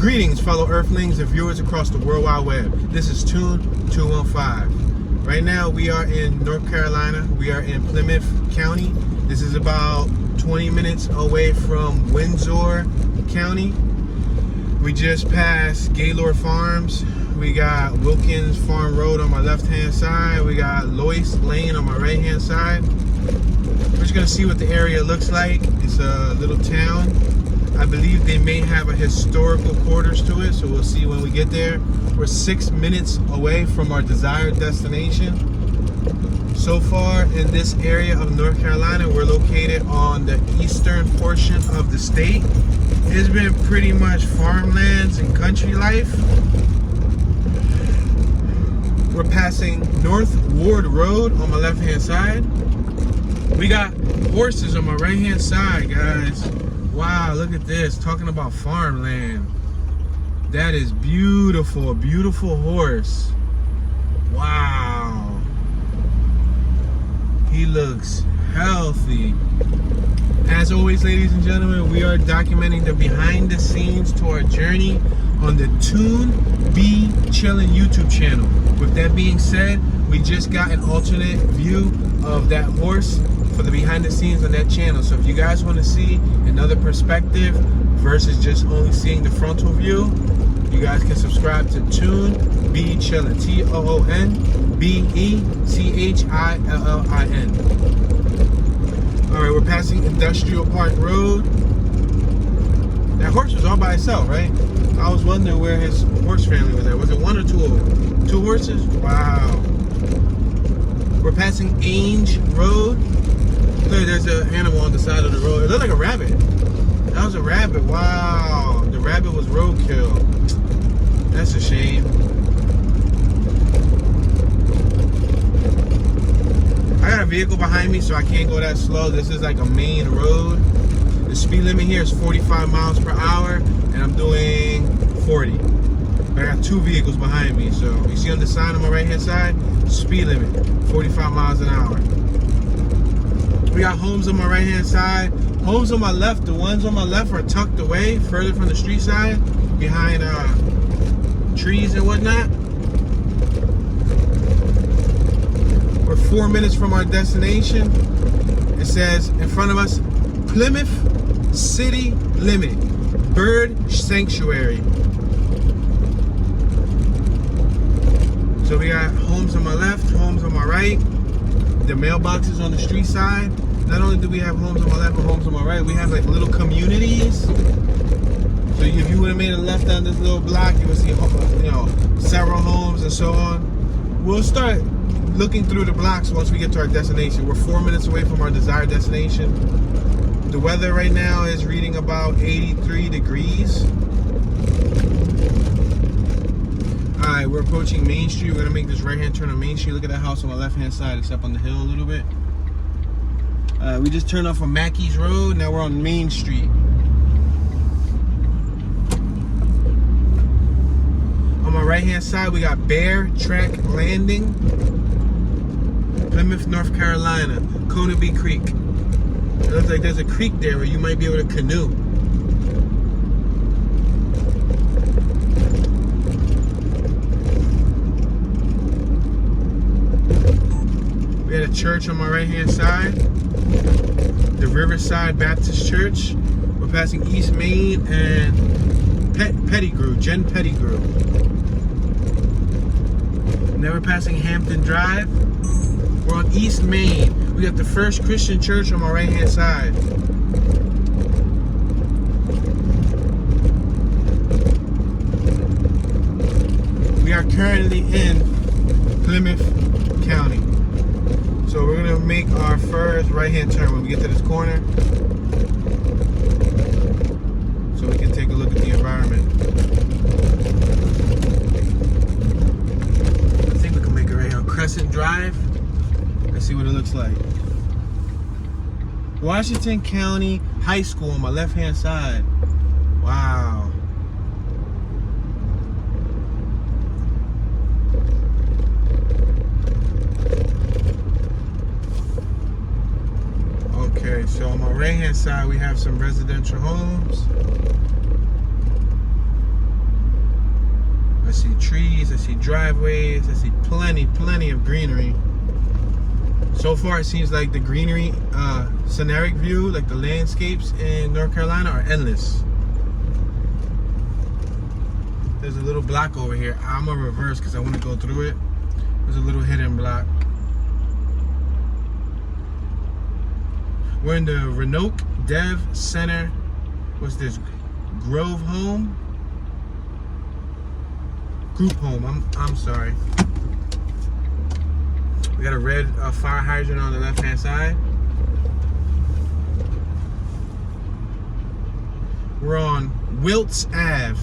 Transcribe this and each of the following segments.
Greetings, fellow Earthlings and viewers across the World Wide Web. This is Tune 215. Right now, we are in North Carolina. We are in Plymouth County. This is about 20 minutes away from Windsor County. We just passed Gaylord Farms. We got Wilkins Farm Road on my left-hand side. We got Lois Lane on my right-hand side. We're just gonna see what the area looks like. It's a little town. I believe they may have a historical quarters to it, so we'll see when we get there. We're 6 minutes away from our desired destination. So far in this area of North Carolina, we're located on the eastern portion of the state. It's been pretty much farmlands and country life. We're passing North Ward Road on my left-hand side. We got horses on my right-hand side, guys. Wow, look at this. Talking about farmland. That is beautiful. A beautiful horse. Wow. He looks healthy. As always, ladies and gentlemen, we are documenting the behind the scenes to our journey on the Tune Be Chillin' YouTube channel. With that being said, we just got an alternate view of that horse for the behind the scenes on that channel. So if you guys want to see another perspective versus just only seeing the frontal view, you guys can subscribe to Tune Be Chillin', TOONBECHILLIN. Alright, we're passing Industrial Park Road. That horse was all by itself, right? I was wondering where his horse family was at. Was it one or two of them? Two horses? Wow. We're passing Ainge Road. Look, there's an animal on the side of the road. It looked like a rabbit. That was a rabbit. Wow. The rabbit was roadkill. That's a shame. I got a vehicle behind me, so I can't go that slow. This is like a main road. The speed limit here is 45 miles per hour, and I'm doing 40. I got two vehicles behind me, so you see on the sign on my right-hand side, speed limit, 45 miles an hour. We got homes on my right-hand side. Homes on my left, the ones on my left are tucked away further from the street side, behind trees and whatnot. We're 4 minutes from our destination. It says in front of us, Plymouth City Limit, Bird Sanctuary. So we got homes on my left, homes on my right. The mailboxes on the street side. Not only do we have homes on my left and homes on my right, we have like little communities. So if you would have made a left down this little block, you would see, you know, several homes and so on. We'll start looking through the blocks once we get to our destination. We're 4 minutes away from our desired destination. The weather right now is reading about 83 degrees. Alright, we're approaching Main Street. We're going to make this right-hand turn on Main Street. Look at that house on my left-hand side. It's up on the hill a little bit. We just turned off on Mackey's Road. Now we're on Main Street. On my right-hand side, we got Bear Track Landing, Plymouth, North Carolina, Conobee Creek. It looks like there's a creek there where you might be able to canoe. We had a church on my right-hand side, the Riverside Baptist Church. We're passing East Main and Pettigrew, Jen Pettigrew. Now we're passing Hampton Drive. We're on East Main. We got the First Christian Church on my right-hand side. We are currently in Plymouth County. So we're gonna make our first right-hand turn when we get to this corner, so we can take a look at the environment. I think we can make it right here on Crescent Drive. Let's see what it looks like. Washington County High School on my left-hand side. Wow. Okay, so on my right hand side we have some residential homes. see driveways. I see plenty of greenery. So far, it seems like the greenery, scenic view, like the landscapes in North Carolina, are endless. There's a little block over here. I'm gonna reverse because I want to go through it. There's a little hidden block. We're in the Roanoke Dev Center. What's this? Grove Home? Group Home. I'm sorry. We got a red fire hydrant on the left-hand side. We're on Wilts Ave.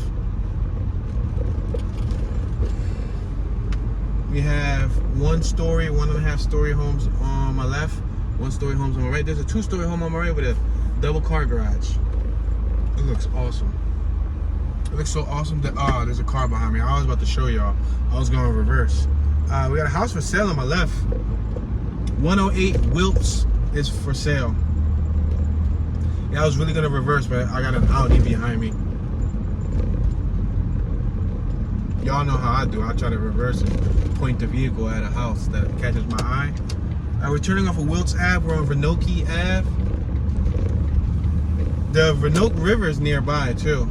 We have 1-story, 1.5-story homes on my left, 1-story homes on my right. There's a 2-story home on my right with a double car garage. It looks awesome. It looks so awesome that, there's a car behind me. I was about to show y'all. I was going reverse. We got a house for sale on my left. 108 Wilts is for sale. Yeah, I was really gonna reverse, but I got an Audi behind me. Y'all know how I do. I try to reverse and point the vehicle at a house that catches my eye. We're turning off of Wilts Ave. We're on Ronoki Ave. The Roanoke River is nearby too.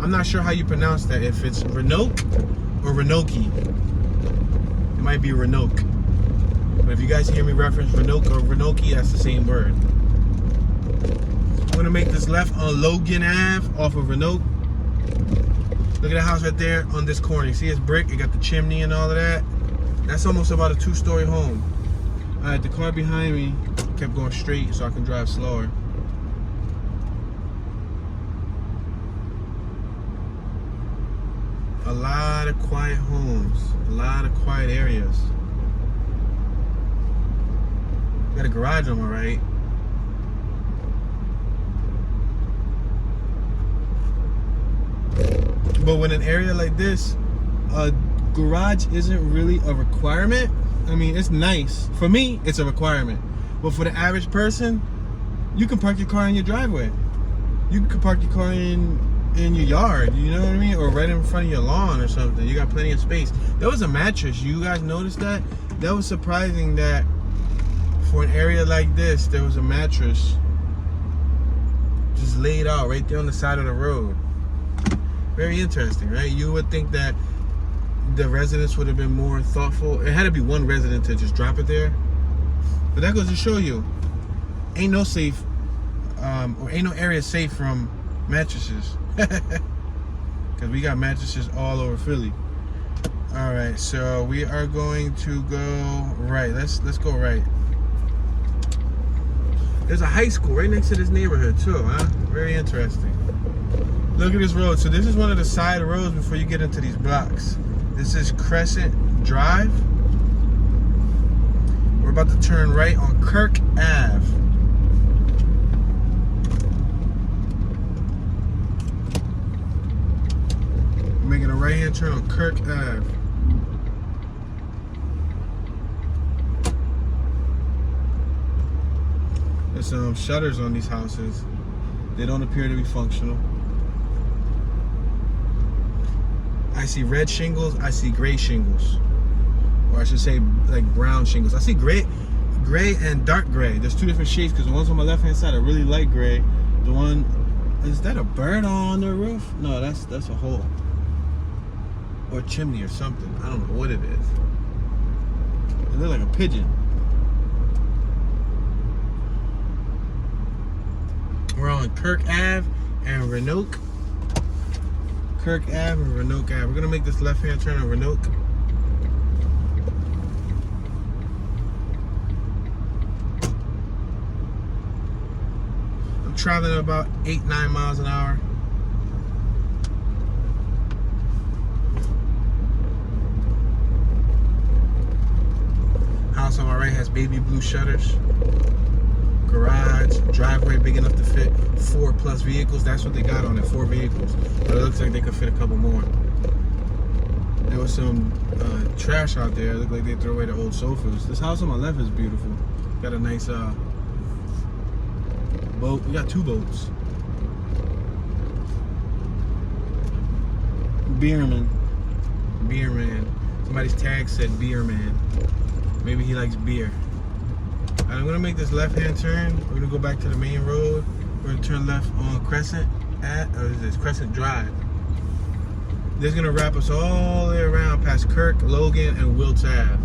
I'm not sure how you pronounce that. If it's Roanoke or Ronoki. It might be Roanoke. But if you guys hear me reference Roanoke or Ronoki, that's the same word. I'm gonna make this left on Logan Ave off of Roanoke. Look at the house right there on this corner. You see it's brick, it got the chimney and all of that. That's almost about a 2-story home. Alright, the car behind me kept going straight so I can drive slower. A lot of quiet homes, a lot of quiet areas. Got a garage on my right. But when an area like this, a garage isn't really a requirement. I mean, it's nice. For me, it's a requirement. But for the average person, you can park your car in your driveway. You can park your car in your yard, you know what I mean? Or right in front of your lawn or something. You got plenty of space. There was a mattress. You guys noticed that? That was surprising that for an area like this, there was a mattress just laid out right there on the side of the road. Very interesting, right? You would think that the residents would have been more thoughtful. It had to be one resident to just drop it there. But that goes to show you, ain't no safe, or ain't no area safe from mattresses. Because we got mattresses all over Philly. All right, so we are going to go right. Let's go right. There's a high school right next to this neighborhood too, huh? Very interesting. Look at this road. So this is one of the side roads before you get into these blocks. This is Crescent Drive. We're about to turn right on Kirk Ave. We're making a right-hand turn on Kirk Ave. There's some shutters on these houses. They don't appear to be functional. I see red shingles, I see gray shingles. Or I should say like brown shingles. I see gray and dark gray. There's two different shades because the ones on my left hand side are really light gray. The one, is that a bird on the roof? No, that's a hole. Or a chimney or something. I don't know what it is. It looks like a pigeon. We're on Kirk Ave and Roanoke. Kirk Ave and Roanoke Ave. We're gonna make this left-hand turn on Roanoke. I'm traveling about 8-9 miles an hour. House on my right has baby blue shutters. Garage, driveway big enough to fit 4+ vehicles. That's what they got on it, 4 vehicles. But it looks like they could fit a couple more. There was some trash out there. It looked like they threw away the old sofas. This house on my left is beautiful. Got a nice boat. We got 2 boats. beer man. Somebody's tag said beer man. Maybe he likes beer. Alright, I'm gonna make this left-hand turn. We're gonna go back to the main road. We're gonna turn left on Crescent Crescent Drive. This is gonna wrap us all the way around past Kirk, Logan, and Wilts Ave.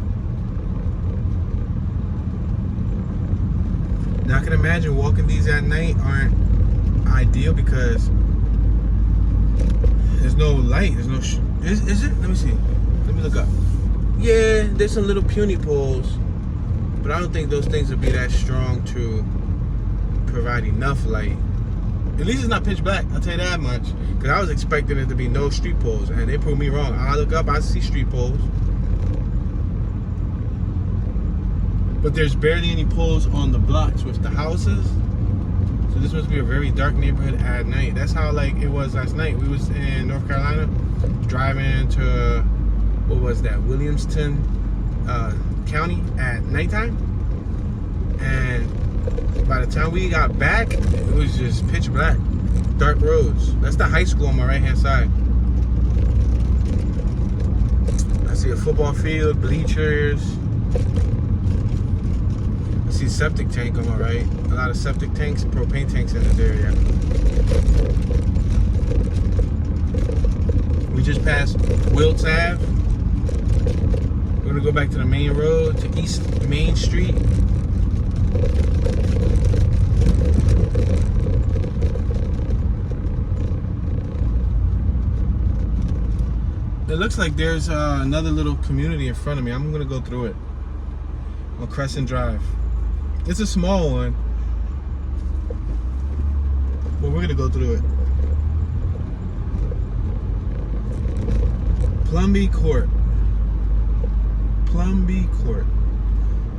Now I can imagine walking these at night aren't ideal because there's no light. There's no. Is it? Let me see. Let me look up. Yeah, there's some little puny poles, but I don't think those things would be that strong to provide enough light. At least it's not pitch black, I'll tell you that much. Because I was expecting it to be no street poles, and they proved me wrong. I look up, I see street poles. But there's barely any poles on the blocks with the houses. So this must be a very dark neighborhood at night. That's how like it was last night. We was in North Carolina, driving to, what was that, Williamston County at nighttime. And by the time we got back, it was just pitch black, dark roads. That's the high school on my right hand side. I see a football field, bleachers. I see a septic tank on my right. A lot of septic tanks and propane tanks in this area. We just passed Wilts Ave. We're gonna go back to the main road to East Main Street. It looks like there's another little community in front of me. I'm gonna go through it on Crescent Drive. It's a small one, but we're gonna go through it. Plumby Court. Plumby Court.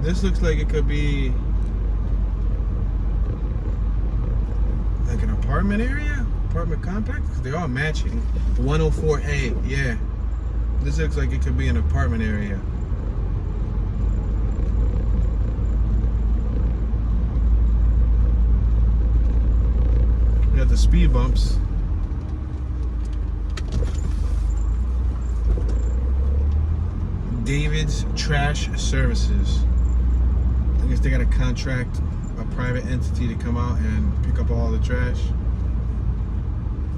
This looks like it could be like an apartment area, apartment complex. They're all matching. 104A, yeah. This looks like it could be an apartment area. We got the speed bumps. David's Trash Services. I guess they got to contract a private entity to come out and pick up all the trash.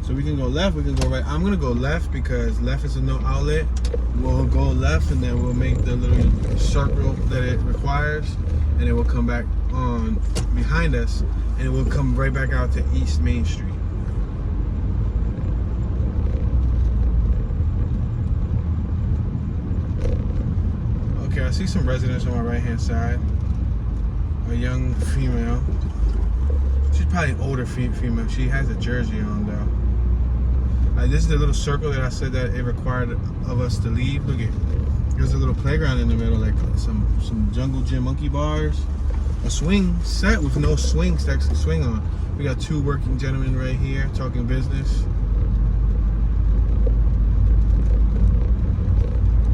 So we can go left, we can go right. I'm gonna go left because left is a no outlet. We'll go left and then we'll make the little circle that it requires, and it will come back on behind us, and it will come right back out to East Main Street. Okay, I see some residents on my right hand side. A young female. She's probably an older female. She has a jersey on though. This is the little circle that I said that it required of us to leave. Look at, there's a little playground in the middle, like some jungle gym monkey bars. A swing set with no swing stacks to swing on. We got two working gentlemen right here talking business.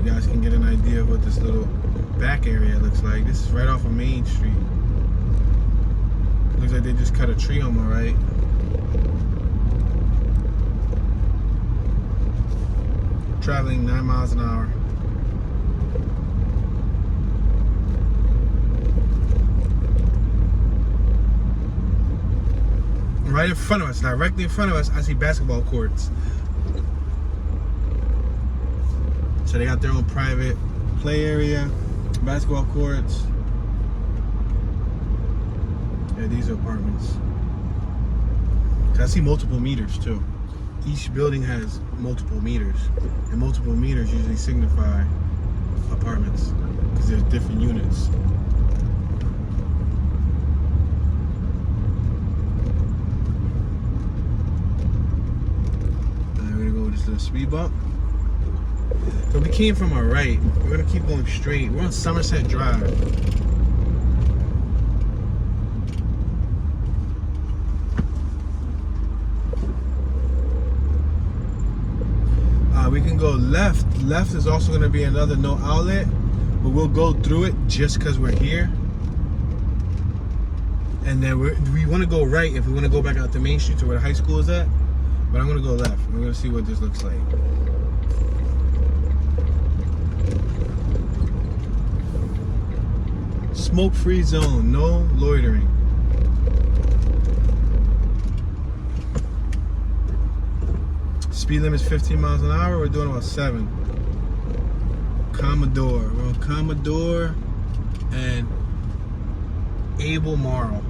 You guys can get an idea of what this little back area looks like. This is right off of Main Street. Looks like they just cut a tree on my right. Traveling 9 miles an hour. Right in front of us, directly in front of us, I see basketball courts. So they got their own private play area, basketball courts. Yeah, these are apartments. I see multiple meters too. Each building has multiple meters, and multiple meters usually signify apartments because there's different units. And we're gonna go with this little speed bump. So we came from our right. We're gonna keep going straight. We're on Somerset Drive. We can go left. Left is also going to be another no outlet, but we'll go through it just because we're here. And then we want to go right if we want to go back out to Main Street to where the high school is at. But I'm going to go left. We're going to see what this looks like. Smoke-free zone, no loitering. Speed limit is 15 miles an hour. We're doing about 7. Commodore. We're on Commodore and Albemarle.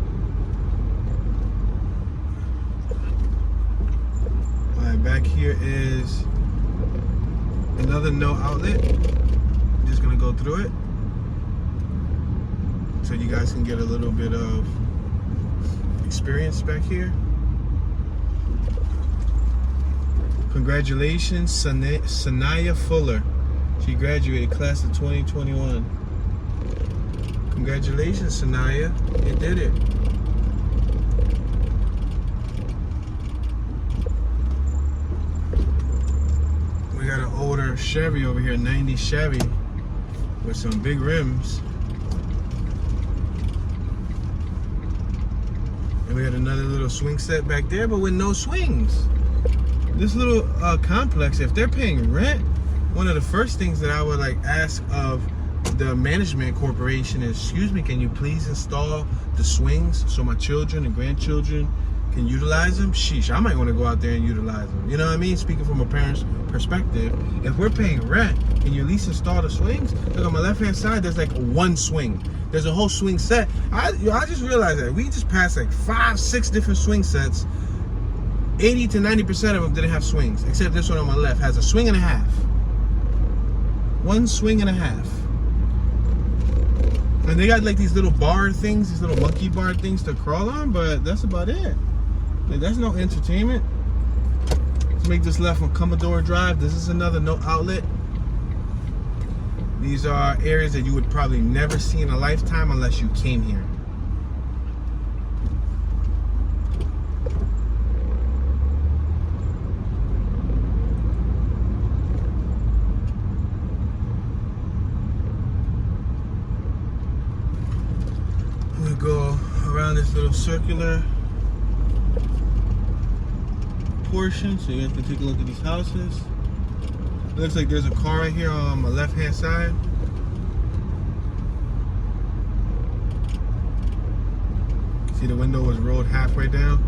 Alright, back here is another no outlet. I'm just gonna go through it so you guys can get a little bit of experience back here. Congratulations, Sanaya Fuller. She graduated class of 2021. Congratulations, Sanaya. You did it. We got an older Chevy over here, 90 Chevy, with some big rims. And we got another little swing set back there, but with no swings. This little complex, if they're paying rent, one of the first things that I would like ask of the management corporation is, excuse me, can you please install the swings so my children and grandchildren can utilize them? Sheesh, I might want to go out there and utilize them. You know what I mean? Speaking from a parent's perspective, if we're paying rent, can you at least install the swings? Look, on my left hand side, there's like one swing. There's a whole swing set. I just realized that we just passed like 5-6 different swing sets. 80 to 90% of them didn't have swings, except this one on my left has a swing and a half. One swing and a half. And they got like these little bar things, these little monkey bar things to crawl on, but that's about it. Like, that's no entertainment. Let's make this left on Commodore Drive. This is another no outlet. These are areas that you would probably never see in a lifetime unless you came here. Go around this little circular portion, so you have to take a look at these houses. It looks like there's a car right here on my left hand side. See, the window was rolled halfway down.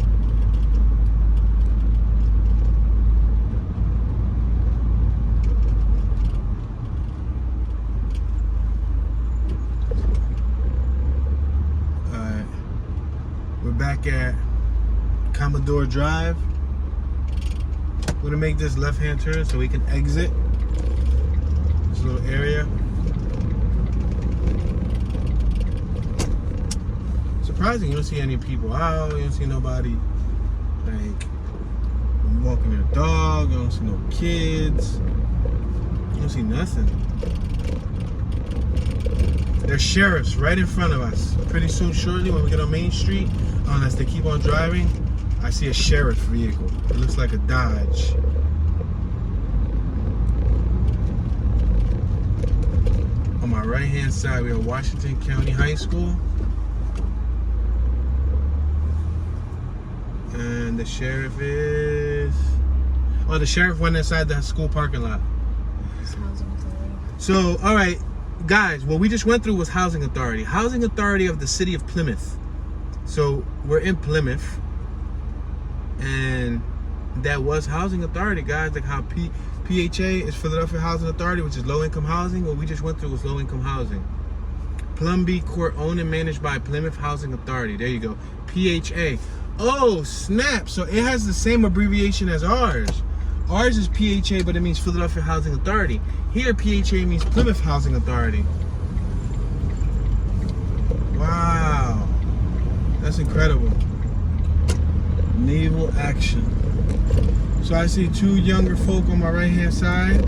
Back at Commodore Drive. We're gonna make this left-hand turn so we can exit this little area. Surprising, you don't see any people out. You don't see nobody like walking their dog. You don't see no kids. You don't see nothing. There's sheriffs right in front of us. Pretty soon, shortly, when we get on Main Street, as they keep on driving, I see a sheriff's vehicle. It looks like a Dodge. On my right hand side, we have Washington County High School. And the sheriff is... Oh, the sheriff went inside the school parking lot. So, all right, guys, what we just went through was Housing Authority. Housing Authority of the city of Plymouth. So we're in Plymouth, and that was Housing Authority, guys. Like how PHA is Philadelphia Housing Authority, which is low-income housing. What we just went through was low-income housing. Plumby Court, owned and managed by Plymouth Housing Authority. There you go. PHA. Oh, snap. So it has the same abbreviation as ours. Ours is PHA, but it means Philadelphia Housing Authority. Here, PHA means Plymouth Housing Authority. Wow. That's incredible. Naval action. So I see 2 younger folk on my right hand side.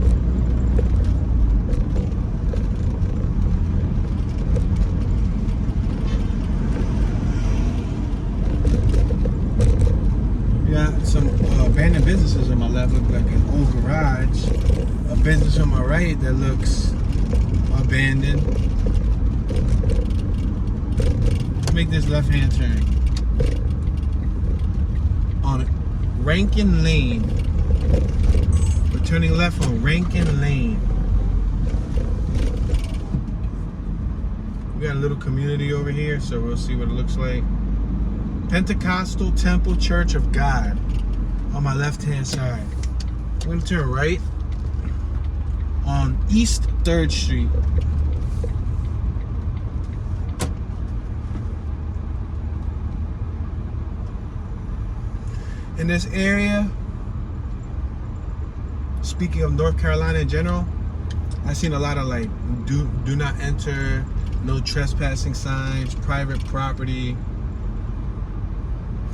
We got some abandoned businesses on my left, look like an old garage. A business on my right that looks abandoned. Make this left-hand turn on Rankin Lane. We're turning left on Rankin Lane. We got a little community over here, so we'll see what it looks like. Pentecostal Temple Church of God on my left-hand side. I'm gonna turn right on East 3rd Street. In this area, speaking of North Carolina in general, I've seen a lot of like do not enter, no trespassing signs, private property.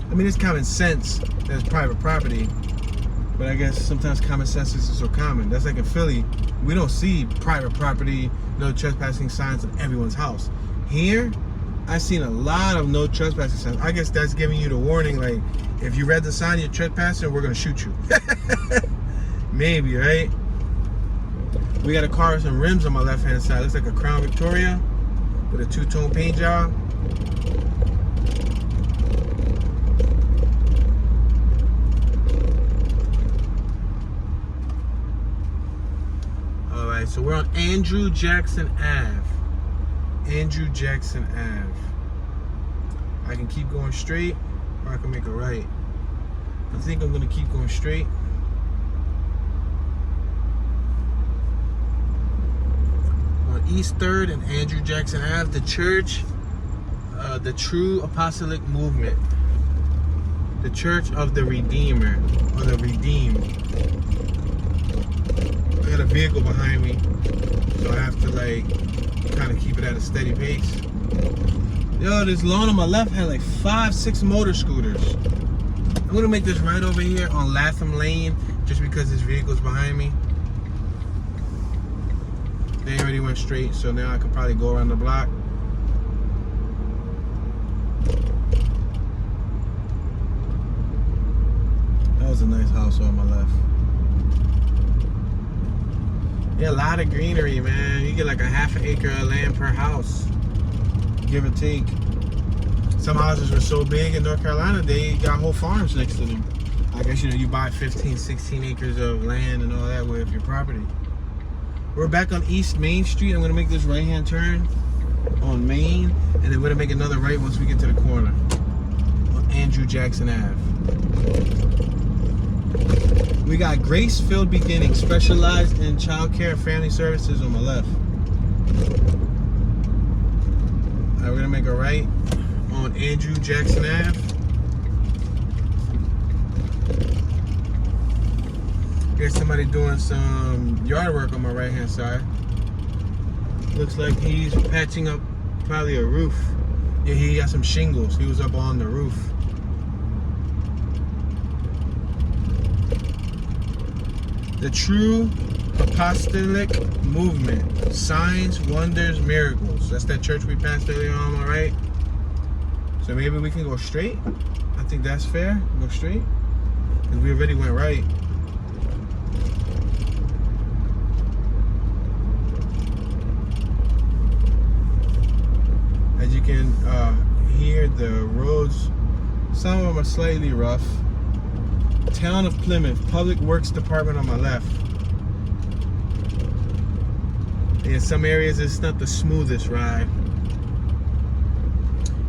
I mean, it's common sense that it's private property, but I guess sometimes common sense isn't so common. That's like in Philly, we don't see private property, no trespassing signs in everyone's house. Here, I've seen a lot of no trespassing signs. I guess that's giving you the warning, like, if you read the sign, you're trespassing, we're gonna shoot you. Maybe, right? We got a car with some rims on my left-hand side. Looks like a Crown Victoria with a two-tone paint job. All right, so we're on Andrew Jackson Ave. Andrew Jackson Ave. I can keep going straight, or I can make a right. I think I'm gonna keep going straight. On East 3rd and Andrew Jackson Ave, the church, the True Apostolic Movement, the Church of the Redeemer, or the Redeemed. I got a vehicle behind me, so I have to like kind of keep it at a steady pace. Yo, this lawn on my left had like 5-6 motor scooters. I'm gonna make this right over here on Latham Lane just because this vehicle's behind me. They already went straight, so now I could probably go around the block. That was a nice house on my left. Yeah, a lot of greenery, man. You get like a ½ acre of land per house, give or take. Some houses are so big in North Carolina, they got whole farms next to them. I guess, you know, you buy 15, 16 acres of land and all that with your property. We're back on East Main Street. I'm gonna make this right-hand turn on Main, and then we're gonna make another right once we get to the corner on Andrew Jackson Ave. We got Grace-Filled Beginning, specialized in child care and family services on my left. All right, we're gonna make a right on Andrew Jackson Ave. Here's somebody doing some yard work on my right-hand side. Looks like he's patching up probably a roof. Yeah, he got some shingles. He was up on the roof. The True Apostolic Movement, Signs, Wonders, Miracles. That's that church we passed earlier on my right. So maybe we can go straight. I think that's fair. Go straight. Because we already went right. As you can hear, the roads, some of them are slightly rough. Town of Plymouth, Public Works Department on my left. In some areas, it's not the smoothest ride.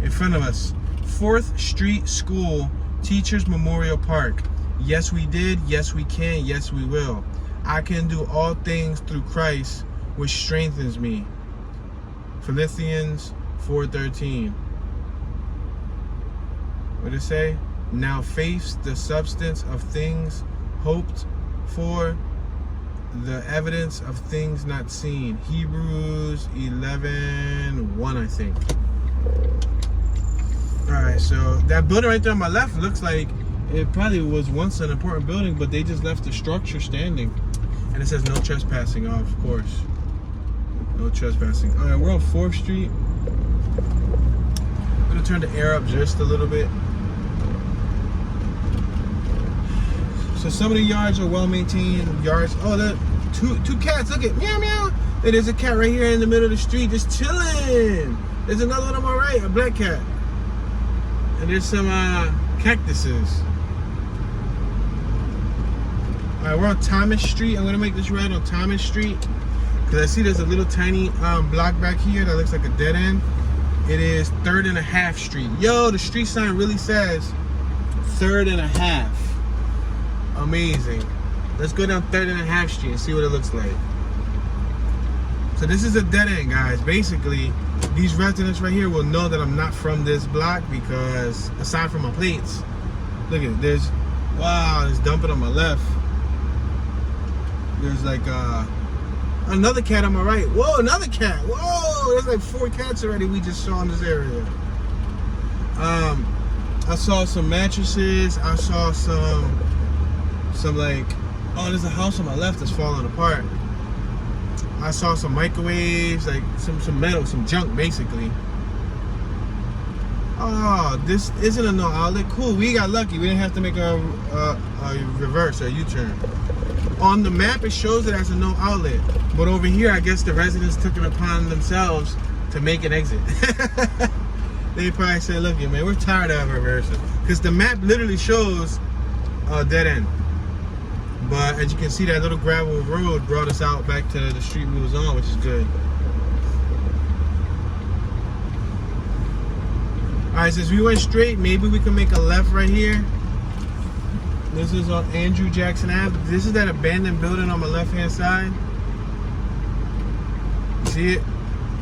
In front of us, 4th Street School, Teachers Memorial Park. Yes, we did. Yes, we can. Yes, we will. I can do all things through Christ, which strengthens me. Philippians 4:13. What did it say? Now faith's the substance of things hoped for, the evidence of things not seen. Hebrews 11:1, I think. Alright, so that building right there on my left looks like it probably was once an important building, but they just left the structure standing. And it says no trespassing, of course. No trespassing. Alright, we're on 4th Street. I'm gonna turn the air up just a little bit. So some of the yards are well-maintained yards. Oh, the two cats. Look at meow meow. Hey, there's a cat right here in the middle of the street just chilling. There's another one on my right, a black cat. And there's some cactuses. All right, we're on Thomas Street. I'm gonna make this right on Thomas Street. Because I see there's a little tiny block back here that looks like a dead end. It is 3rd and a half Street. Yo, the street sign really says 3rd and a half. Amazing. Let's go down 3rd and a half Street and see what it looks like. So this is a dead end, guys. Basically, these residents right here will know that I'm not from this block because aside from my plates, look at it. There's dumping on my left. There's like another cat on my right. Whoa, another cat. Whoa, there's like 4 cats already we just saw in this area. I saw some mattresses. I saw some like, oh, there's a house on my left that's falling apart. I saw some microwaves, like some metal, some junk basically. Oh, this isn't a no outlet. Cool, we got lucky. We didn't have to make a reverse or a U-turn. On the map, it shows it as a no outlet. But over here, I guess the residents took it upon themselves to make an exit. They probably said, look, man, we're tired of reversing. Because the map literally shows a dead end. But as you can see, that little gravel road brought us out back to the street we was on, which is good. Alright, since we went straight, maybe we can make a left right here. This is on Andrew Jackson Ave. This is that abandoned building on my left-hand side. See it?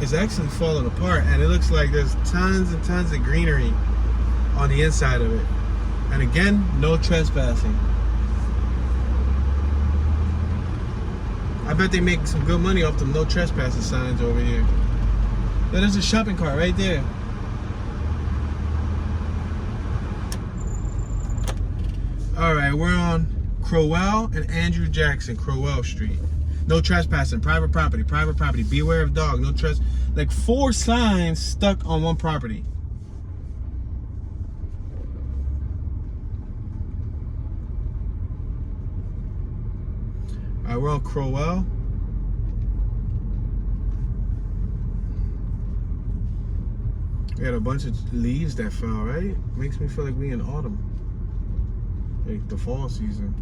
It's actually falling apart, and it looks like there's tons and tons of greenery on the inside of it. And again, no trespassing. I bet they make some good money off them no trespassing signs over here. But there's a shopping cart right there. Alright, we're on Crowell and Andrew Jackson, Crowell Street. No trespassing, private property, beware of dog, no trespass. Like 4 signs stuck on one property. Alright, we're on Crowell. We got a bunch of leaves that fell, right? Makes me feel like we in autumn. Like the fall season.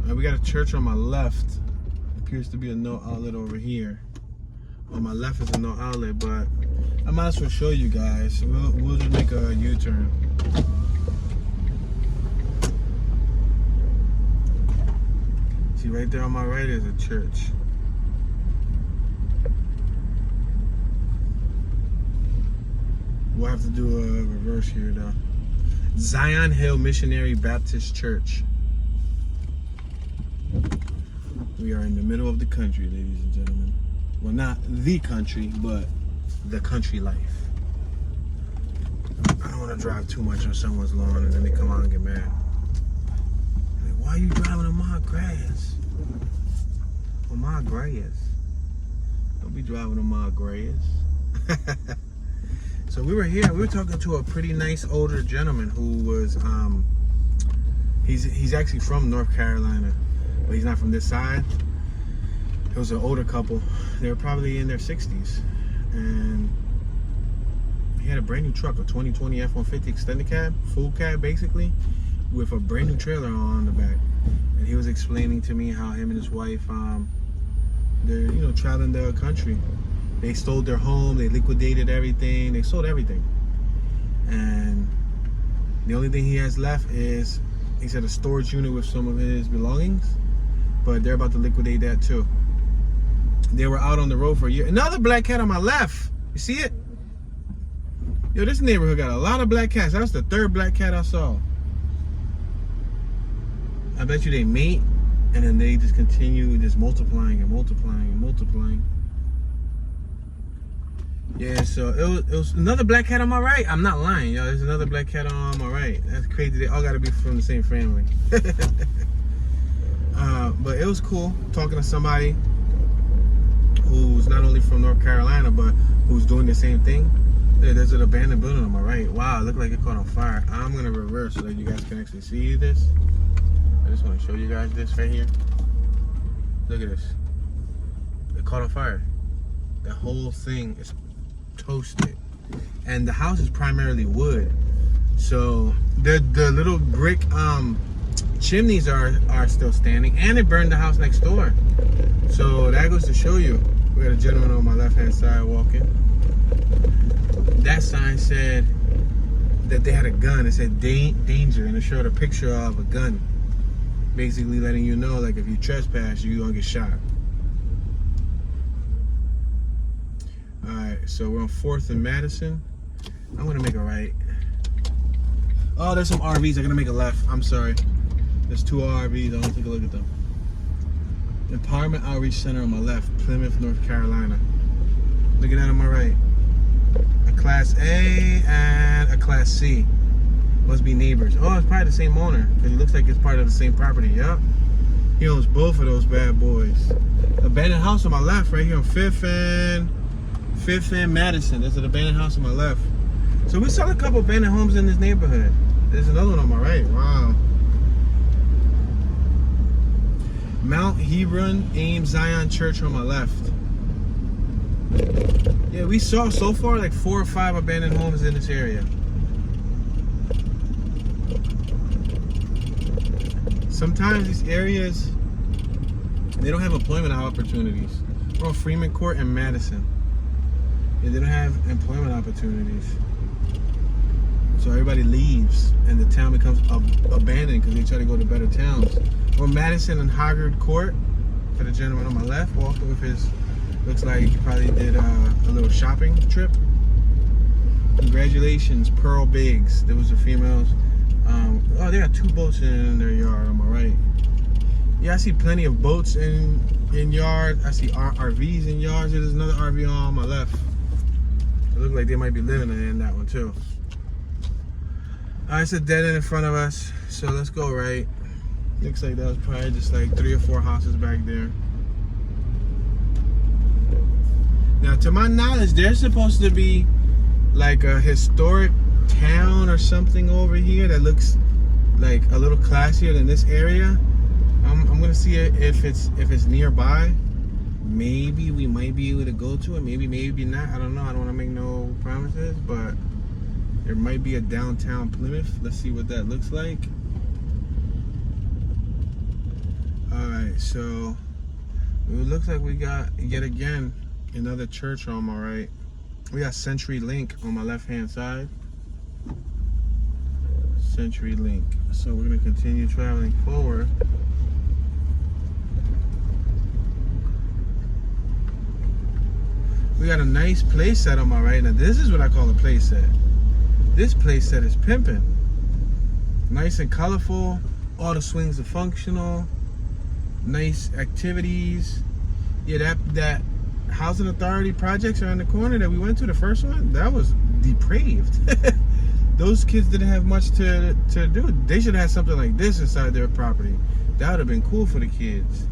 Alright, we got a church on my left. Appears to be a no outlet over here. On my left is a no outlet, but I might as well show you guys. We'll just make a U-turn. See, right there on my right is a church. We'll have to do a reverse here though. Zion Hill Missionary Baptist Church. We are in the middle of the country, ladies and gentlemen. Well, not the country, but the country life. I don't want to drive too much on someone's lawn and then they come out and get mad. Like, why are you driving on my grass? On my grass. Don't be driving on my grass. So we were here, we were talking to a pretty nice older gentleman who was, he's actually from North Carolina, but he's not from this side. It was an older couple. They were probably in their 60s. And he had a brand new truck, a 2020 F-150 extended cab, full cab basically, with a brand new trailer on the back. And he was explaining to me how him and his wife, they're, traveling the country. They stole their home, they liquidated everything, they sold everything. And the only thing he has left is, he said, a storage unit with some of his belongings, but they're about to liquidate that too. They were out on the road for a year. Another black cat on my left. You see it? Yo, this neighborhood got a lot of black cats. That was the 3rd black cat I saw. I bet you they mate, and then they just continue just multiplying and multiplying and multiplying. Yeah, so it was another black cat on my right. I'm not lying, yo. There's another black cat on my right. That's crazy. They all gotta be from the same family. But it was cool talking to somebody who's not only from North Carolina, but who's doing the same thing. There's an abandoned building on my right. Wow, it looked like it caught on fire. I'm gonna reverse so that you guys can actually see this. I just want to show you guys this right here. Look at this. It caught on fire. The whole thing is toasted, and the house is primarily wood. So the little brick chimneys are still standing, and it burned the house next door. So that goes to show you. We got a gentleman on my left-hand side walking. That sign said that they had a gun. It said danger, and it showed a picture of a gun, basically letting you know, like, if you trespass, you're gonna get shot. All right, so we're on 4th and Madison. I'm gonna make a right. Oh, there's some RVs. I'm gonna make a left. I'm sorry. There's 2 RVs. I want to take a look at them. Empowerment Outreach Center on my left, Plymouth, North Carolina. Look at that on my right. A Class A and a Class C. Must be neighbors. Oh, it's probably the same owner, because it looks like it's part of the same property. Yep. He owns both of those bad boys. Abandoned house on my left, right here on 5th and Madison. There's an abandoned house on my left. So we saw a couple abandoned homes in this neighborhood. There's another one on my right. Wow. Mount Hebron AIM Zion Church on my left. Yeah, we saw so far like 4 or 5 abandoned homes in this area. Sometimes these areas, they don't have employment opportunities. We're on Freeman Court and Madison. Yeah, they don't have employment opportunities. So everybody leaves and the town becomes abandoned because they try to go to better towns. We're Madison and Hoggard Court for the gentleman on my left, walking with his, looks like he probably did a little shopping trip. Congratulations, Pearl Biggs. There was a female. Oh, they got 2 boats in their yard on my right. Yeah, I see plenty of boats in yards. I see RVs in yards. There's another RV on my left. It looks like they might be living in that one too. It's a dead end in front of us, so let's go right. Looks like that was probably just like 3 or 4 houses back there. Now, to my knowledge, there's supposed to be like a historic town or something over here that looks like a little classier than this area. I'm gonna see if it's nearby. Maybe we might be able to go to it. Maybe not. I don't know. I don't want to make no promises, but there might be a downtown Plymouth. Let's see what that looks like. Alright, so it looks like we got, yet again, another church on my right. We got Century Link on my left hand side. Century Link. So we're going to continue traveling forward. We got a nice play set on my right. Now this is what I call a play set. This play set is pimping. Nice and colorful. All the swings are functional. Nice activities. Yeah, that Housing Authority projects around the corner that we went to, the first one, that was depraved. Those kids didn't have much to do. They should have had something like this inside their property. That would have been cool for the kids.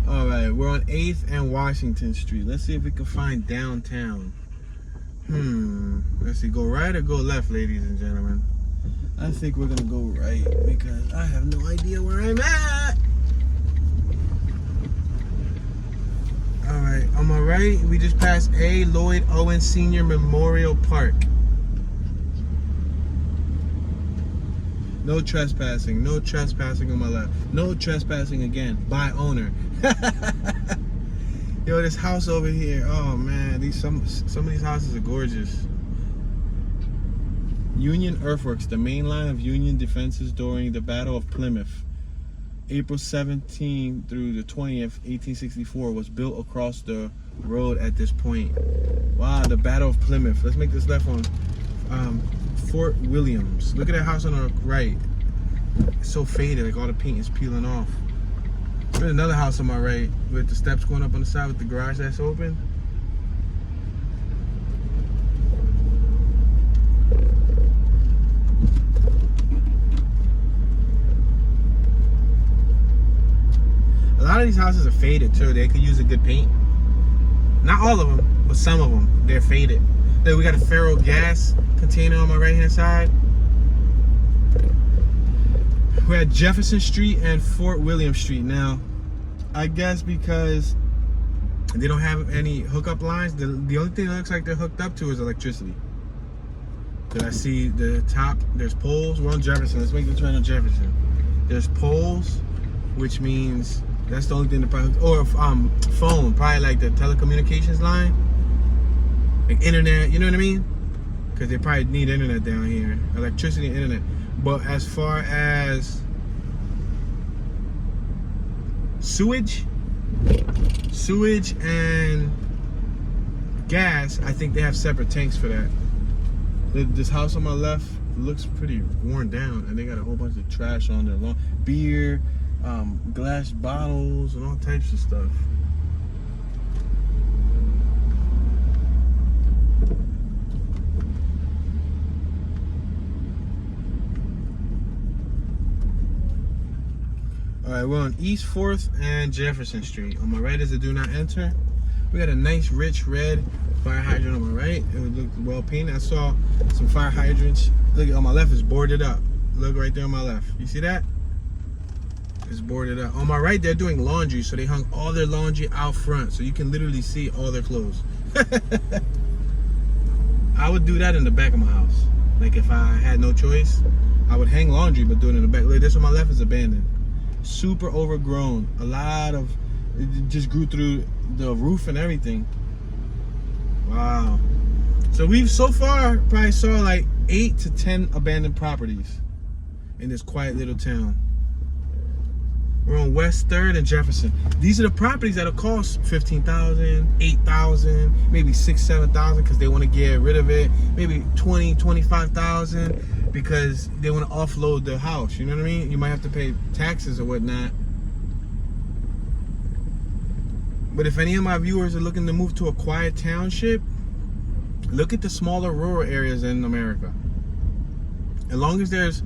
Alright, we're on 8th and Washington Street. Let's see if we can find downtown. Let's see, go right or go left, ladies and gentlemen? I think we're gonna go right because I have no idea where I'm at. Alright, on my right, we just passed A. Lloyd Owen Sr. Memorial Park. No trespassing. No trespassing on my left. No trespassing again. By owner. Yo, this house over here. Oh man, some of these houses are gorgeous. Union Earthworks, the main line of Union defenses during the Battle of Plymouth, April 17 through the 20th, 1864, was built across the road at this point. Wow, the Battle of Plymouth. Let's make this left one. Fort Williams. Look at that house on the right. It's so faded, like all the paint is peeling off. There's another house on my right with the steps going up on the side with the garage that's open. A lot of these houses are faded too. They could use a good paint. Not all of them, but some of them. They're faded. Then we got a Faro gas container on my right hand side. We're at Jefferson Street and Fort William Street now. I guess because they don't have any hookup lines, the only thing that looks like they're hooked up to is electricity. Cause I see the top, there's poles. We're on Jefferson. Let's make the turn on Jefferson. There's poles, which means that's the only thing that probably, or phone, probably like the telecommunications line, like internet, you know what I mean? Because they probably need internet down here, electricity and internet. But as far as sewage and gas, I think they have separate tanks for that. This house on my left looks pretty worn down, and they got a whole bunch of trash on their lawn, beer, glass bottles, and all types of stuff. Alright, we're on East 4th and Jefferson Street. On my right is a do not enter. We got a nice rich red fire hydrant on my right. It would look well painted. I saw some fire hydrants. Look, on my left is boarded up. Look right there on my left. You see that? It's boarded up. On my right, they're doing laundry, so they hung all their laundry out front, so you can literally see all their clothes. I would do that in the back of my house. Like if I had no choice, I would hang laundry, but do it in the back. Look, this on my left is abandoned. Super overgrown. A lot of, it just grew through the roof and everything. Wow. So we've so far probably saw like 8 to 10 abandoned properties in this quiet little town. We're on West 3rd and Jefferson. These are the properties that'll cost $15,000, $8,000, maybe $6,000, $7,000 because they want to get rid of it. Maybe $20,000, $25,000 because they want to offload the house. You know what I mean? You might have to pay taxes or whatnot. But if any of my viewers are looking to move to a quiet township, look at the smaller rural areas in America. As long as there's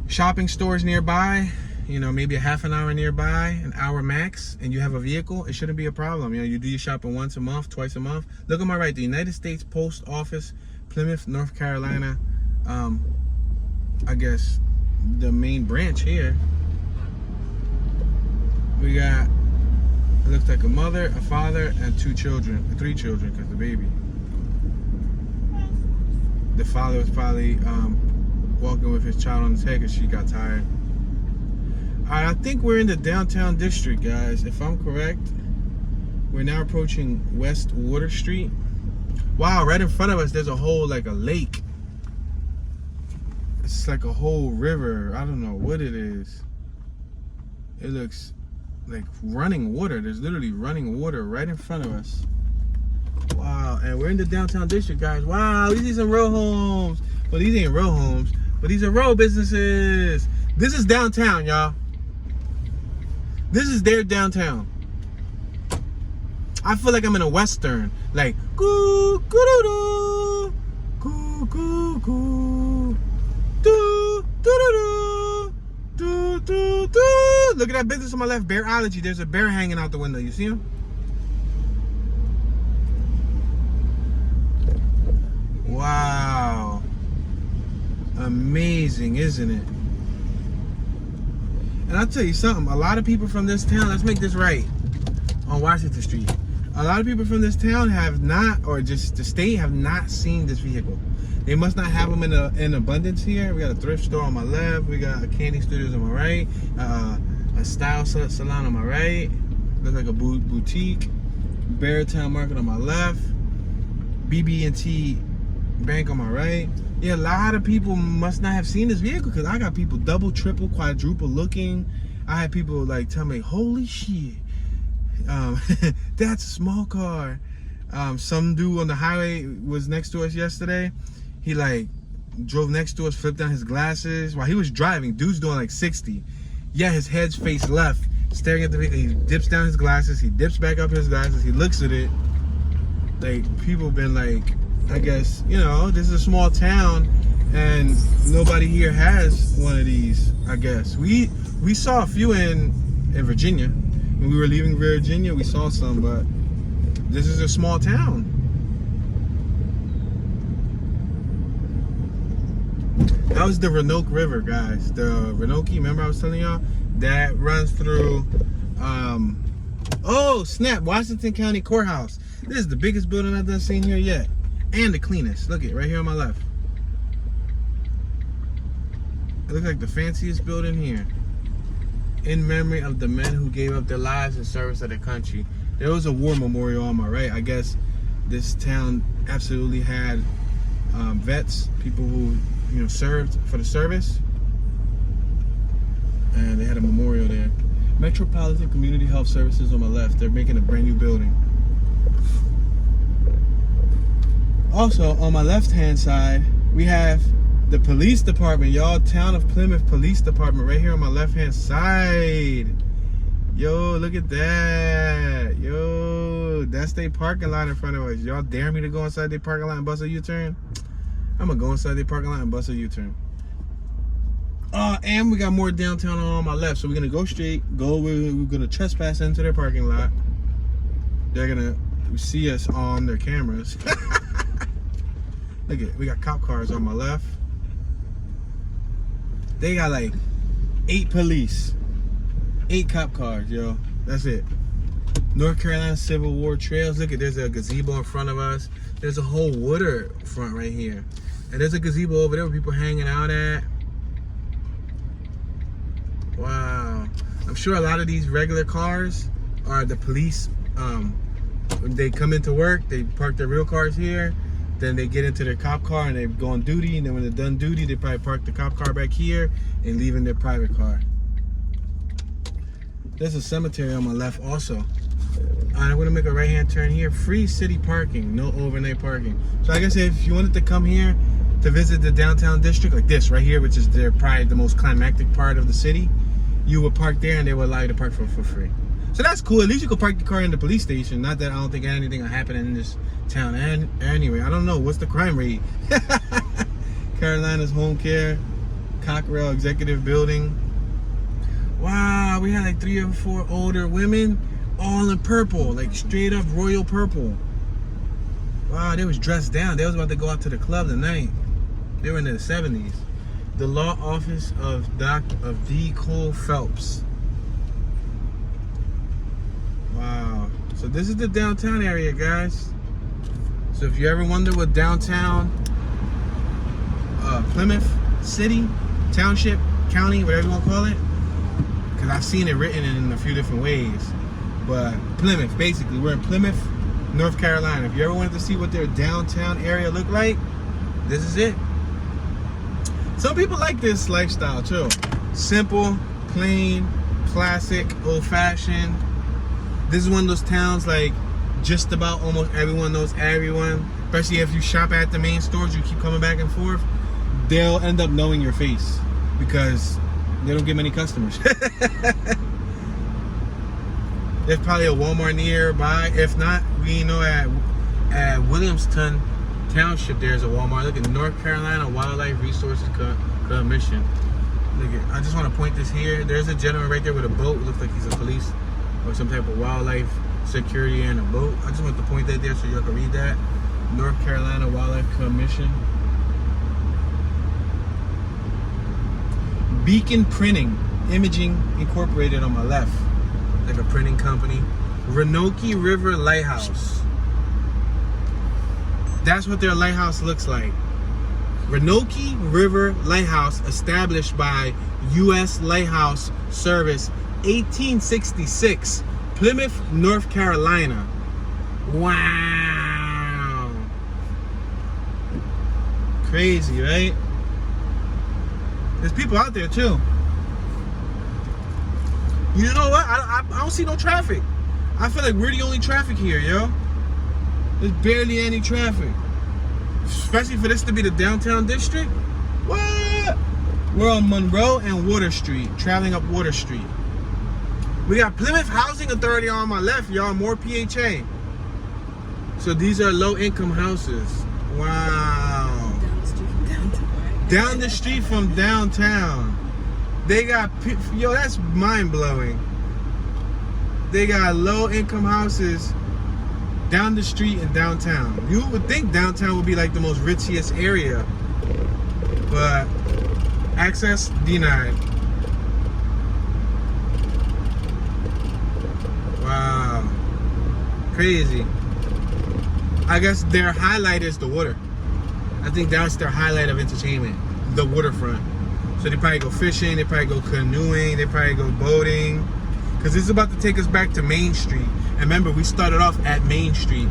shopping stores nearby, you know, maybe a half an hour nearby, an hour max, and you have a vehicle, it shouldn't be a problem. You know, you do your shopping once a month, twice a month. Look on my right, the United States Post Office, Plymouth, North Carolina. I guess the main branch here. We got, it looks like a mother, a father, and 3 children, because the baby. The father was probably walking with his child on his head because she got tired. Alright, I think we're in the downtown district, guys. If I'm correct, we're now approaching West Water Street. Wow, right in front of us, there's a whole, like a lake. It's like a whole river. I don't know what it is. It looks like running water. There's literally running water right in front of us. Wow, and we're in the downtown district, guys. Wow, these are some row homes. Well, these ain't row homes, but these are row businesses. This is downtown, y'all. This is their downtown. I feel like I'm in a Western. Like, goo, goo, goo, goo, goo, do, do, do, do, do. Look at that business on my left, Bearology. There's a bear hanging out the window. You see him? Wow. Amazing, isn't it? And I'll tell you something, a lot of people from this town, let's make this right, on Washington Street. A lot of people from this town have not, or just the state, have not seen this vehicle. They must not have them in abundance here. We got a thrift store on my left. We got a Candy Studios on my right. A style salon on my right. Looks like a boutique. Beartown Market on my left. BB&T Bank on my right. Yeah, a lot of people must not have seen this vehicle because I got people double, triple, quadruple looking. I had people like tell me, holy shit, that's a small car. Some dude on the highway was next to us yesterday. He like drove next to us, flipped down his glasses while he was driving. Dude's doing like 60. Yeah, his head's faced left, staring at the vehicle. He dips down his glasses. He dips back up his glasses. He looks at it. Like, people been like, I guess, you know, this is a small town and nobody here has one of these, I guess. We saw a few in Virginia. When we were leaving Virginia, we saw some, but this is a small town. That was the Roanoke River, guys. The Ronoki, remember I was telling y'all? That runs through, oh snap, Washington County Courthouse. This is the biggest building I've done seen here yet. And the cleanest. Look at it right here on my left. It looks like the fanciest building here. In memory of the men who gave up their lives in service of their country. There was a war memorial on my right. I guess this town absolutely had vets, people who served for the service, and they had a memorial there. Metropolitan Community Health Services on my left. They're making a brand new building. Also, on my left-hand side, we have the police department, y'all. Town of Plymouth Police Department right here on my left-hand side. Yo, look at that. Yo, that's their parking lot in front of us. Y'all dare me to go inside their parking lot and bust a U-turn? I'm gonna go inside their parking lot and bust a U-turn. And we got more downtown on my left. So we're gonna go straight, we're gonna trespass into their parking lot. They're gonna see us on their cameras. Look at, we got cop cars on my left. They got like 8 police, 8 cop cars, yo. That's it. North Carolina Civil War trails. Look at, there's a gazebo in front of us. There's a whole water front right here. And there's a gazebo over there where people hanging out at. Wow. I'm sure a lot of these regular cars are the police. When they come into work, they park their real cars here. Then they get into their cop car and they go on duty. And then when they're done duty, they probably park the cop car back here and leave in their private car. There's a cemetery on my left also. I'm gonna make a right-hand turn here. Free city parking, no overnight parking. So I guess if you wanted to come here to visit the downtown district, like this right here, which is probably the most climactic part of the city, you would park there and they would allow you to park for free. So that's cool. At least you could park the car in the police station. Not that I don't think anything will happen in this town. And anyway, I don't know. What's the crime rate? Carolina's Home Care, Cockrell Executive Building. Wow, we had like 3 or 4 older women, all in purple, like straight up royal purple. Wow, they was dressed down. They was about to go out to the club tonight. They were in their 70s. The Law Office of D. Cole Phelps. Wow. So this is the downtown area, guys. So if you ever wonder what downtown Plymouth City, Township, County, whatever you want to call it, because I've seen it written in a few different ways. But Plymouth, basically, we're in Plymouth, North Carolina. If you ever wanted to see what their downtown area looked like, this is it. Some people like this lifestyle too. Simple, plain, classic, old-fashioned. This is one of those towns like just about almost everyone knows everyone. Especially if you shop at the main stores, you keep coming back and forth. They'll end up knowing your face because they don't get many customers. There's probably a Walmart nearby. If not, we know at Williamston Township there's a Walmart. Look at North Carolina Wildlife Resources Commission. Look at, I just want to point this here. There's a gentleman right there with a boat. It looks like he's a police or some type of wildlife security in a boat. I just want to point that there so y'all can read that. North Carolina Wildlife Commission. Beacon Printing, Imaging Incorporated on my left. Like a printing company. Roanoke River Lighthouse. That's what their lighthouse looks like. Roanoke River Lighthouse, established by U.S. Lighthouse Service, 1866, Plymouth, North Carolina. Wow. Crazy, right? There's people out there too. You know what? I don't see no traffic. I feel like we're the only traffic here, yo. There's barely any traffic. Especially for this to be the downtown district. What? We're on Monroe and Water Street, traveling up Water Street. We got Plymouth Housing Authority on my left, y'all. More PHA. So these are low-income houses. Wow. Down the street from downtown. They got, yo, that's mind-blowing. They got low-income houses down the street in downtown. You would think downtown would be like the most richest area, but access denied. Wow, crazy. I guess their highlight is the water. I think that's their highlight of entertainment, the waterfront. So they probably go fishing, they probably go canoeing, they probably go boating. Because this is about to take us back to Main Street. And remember, we started off at Main Street.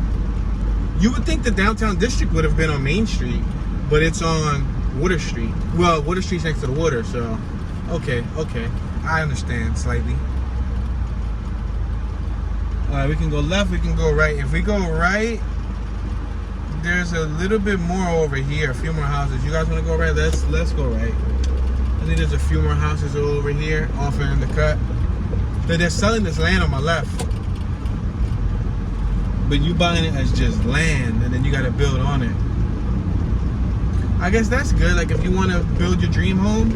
You would think the downtown district would have been on Main Street, but it's on Water Street. Well, Water Street's next to the water, so okay. I understand slightly. Alright, we can go left, we can go right. If we go right, there's a little bit more over here, a few more houses. You guys want to go right? Let's go right. I think there's a few more houses over here, off in the cut. They're selling this land on my left. But you buying it as just land, and then you got to build on it. I guess that's good. Like if you want to build your dream home.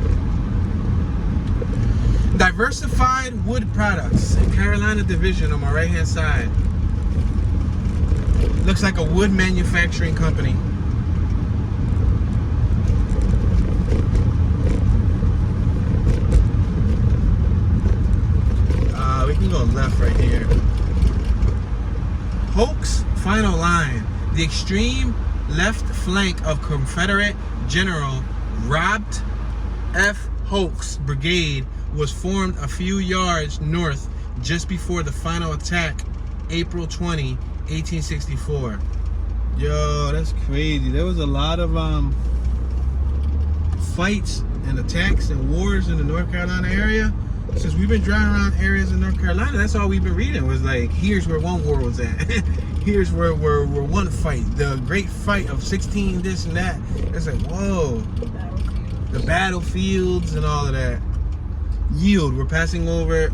Diversified Wood Products, Carolina Division on my right hand side. Looks like a wood manufacturing company. We can go left right here. Hoke's final line. The extreme left flank of Confederate General Robert F. Hoke's brigade was formed a few yards north just before the final attack, April 20, 1864. Yo, that's crazy. There was a lot of fights and attacks and wars in the North Carolina area. Since we've been driving around areas in North Carolina, that's all we've been reading was like, here's where one war was at. Here's where one fight. The great fight of 16 this and that. It's like, whoa. The battlefields and all of that. Yield, we're passing over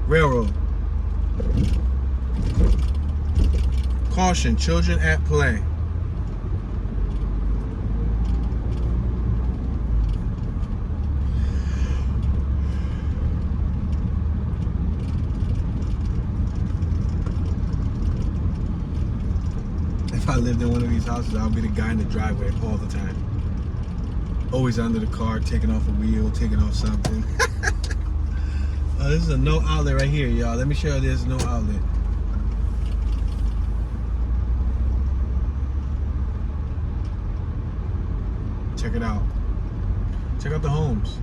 railroad. Caution, children at play. If I lived in one of these houses, I would be the guy in the driveway all the time. Always under the car, taking off a wheel, taking off something. This is a no outlet right here, y'all. Let me show you this no outlet. Check it out. Check out the homes.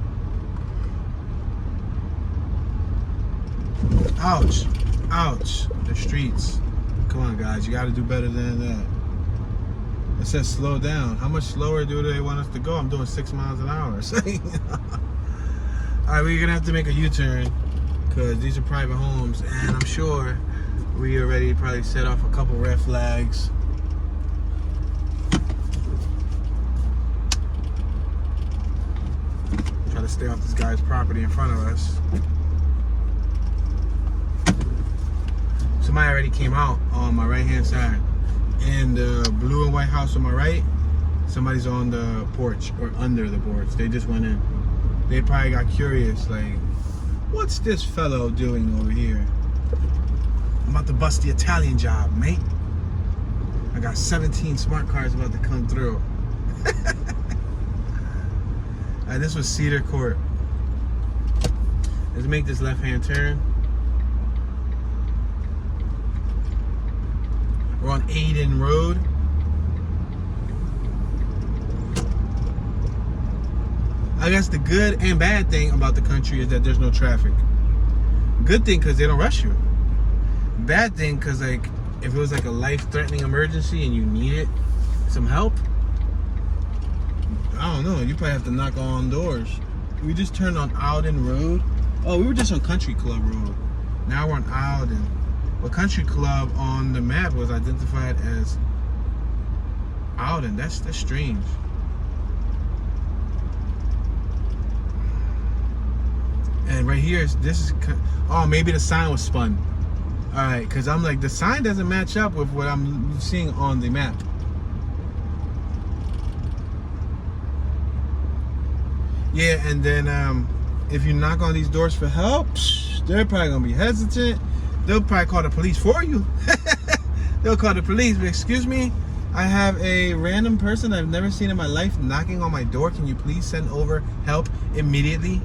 Ouch. Ouch. The streets. Come on, guys. You got to do better than that. It says slow down. How much slower do they want us to go? I'm doing 6 miles an hour. Alright, we're going to have to make a U-turn because these are private homes, and I'm sure we already probably set off a couple red flags. Try to stay off this guy's property in front of us. Somebody already came out on my right hand side. In the blue and white house on my right, somebody's on the porch or under the porch. They just went in. They probably got curious, like, what's this fellow doing over here? I'm about to bust the Italian job, mate. I got 17 smart cars about to come through. Alright, this was Cedar Court. Let's make this left-hand turn. We're on Aiden Road. I guess the good and bad thing about the country is that there's no traffic. Good thing because they don't rush you. Bad thing because, like, if it was like a life-threatening emergency and you needed some help, I don't know, you probably have to knock on doors. We just turned on Alden Road. Oh, we were just on Country Club Road. Now we're on Alden. Well, Country Club on the map was identified as Alden. That's strange. And right here, this is, oh, maybe the sign was spun. All right, because I'm like, the sign doesn't match up with what I'm seeing on the map. Yeah, and then if you knock on these doors for help, they're probably gonna be hesitant. They'll probably call the police for you. They'll call the police, but excuse me, I have a random person I've never seen in my life knocking on my door. Can you please send over help immediately?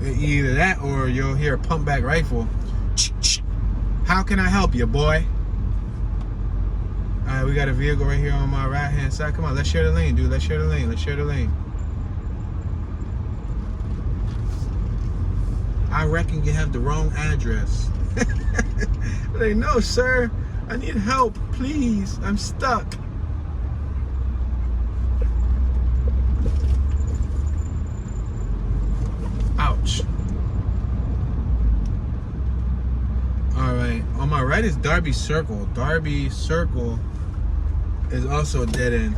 Either that or you'll hear a pump back rifle. How can I help you, boy? Alright, we got a vehicle right here on my right hand side. Come on, let's share the lane, dude. Let's share the lane. Let's share the lane. I reckon you have the wrong address. Like, no, sir. I need help, please. I'm stuck. Ouch. Alright, on my right is Darby Circle. Darby Circle is also a dead end.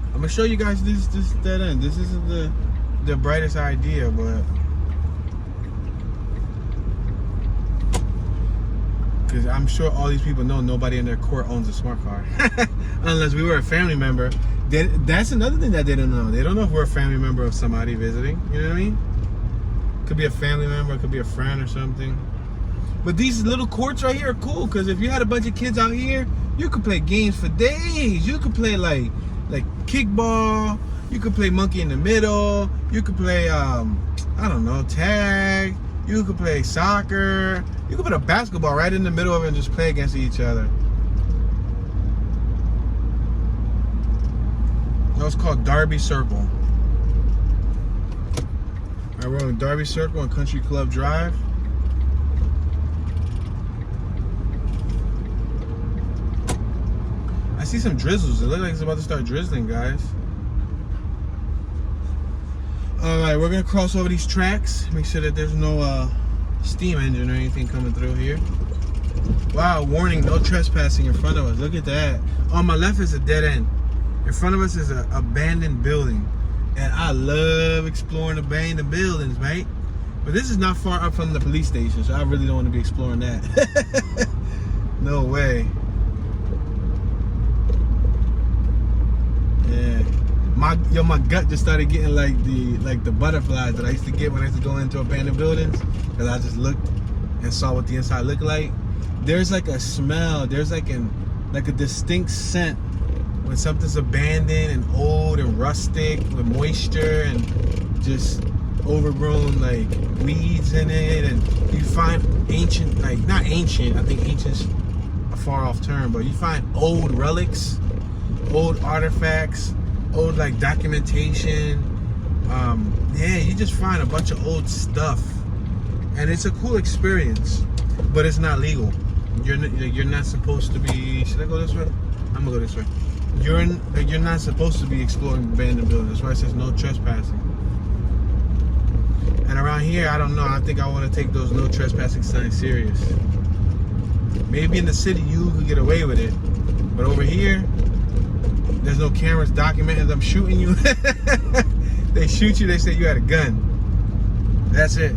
I'm gonna show you guys this dead end. This isn't the brightest idea, but because I'm sure all these people know nobody in their court owns a smart car. Unless we were a family member. That's another thing that they don't know. They don't know if we're a family member of somebody visiting. You know what I mean? Could be a family member, it could be a friend or something. But these little courts right here are cool, because if you had a bunch of kids out here, you could play games for days. You could play like kickball. You could play monkey in the middle. You could play I don't know, tag. You could play soccer. You could put a basketball right in the middle of it and just play against each other. That was called Darby Circle. Alright, we're on Darby Circle on Country Club Drive. I see some drizzles. It looks like it's about to start drizzling, guys. Alright, we're gonna cross over these tracks. Make sure that there's no steam engine or anything coming through here. Wow, warning, no trespassing in front of us. Look at that. On my left is a dead end. In front of us is an abandoned building. And I love exploring abandoned buildings, mate. But this is not far up from the police station, so I really don't want to be exploring that. No way. Yeah. My gut just started getting like the butterflies that I used to get when I used to go into abandoned buildings, because I just looked and saw what the inside looked like. There's like a smell. There's like a distinct scent when something's abandoned and old and rustic with moisture and just overgrown like weeds in it, and you find ancient, like not ancient, I think ancient's a far off term, but you find old relics, old artifacts, old like documentation. Yeah, you just find a bunch of old stuff, and it's a cool experience, but it's not legal. You're not supposed to be. Should I go this way? I'm gonna go this way. You're not supposed to be exploring abandoned buildings. That's why it says no trespassing. And around here, I don't know. I think I want to take those no trespassing signs serious. Maybe in the city you could get away with it, but over here, there's no cameras documenting them shooting you. They shoot you, they say you had a gun. That's it.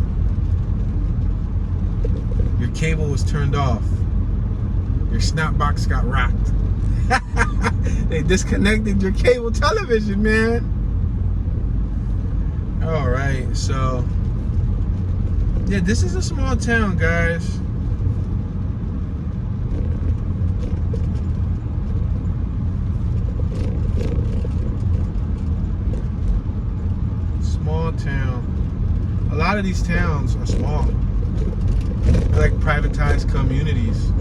Your cable was turned off. Your snap box got rocked. They disconnected your cable television, man. Alright, so yeah, this is a small town, guys. Small town. A lot of these towns are small. They're like privatized communities.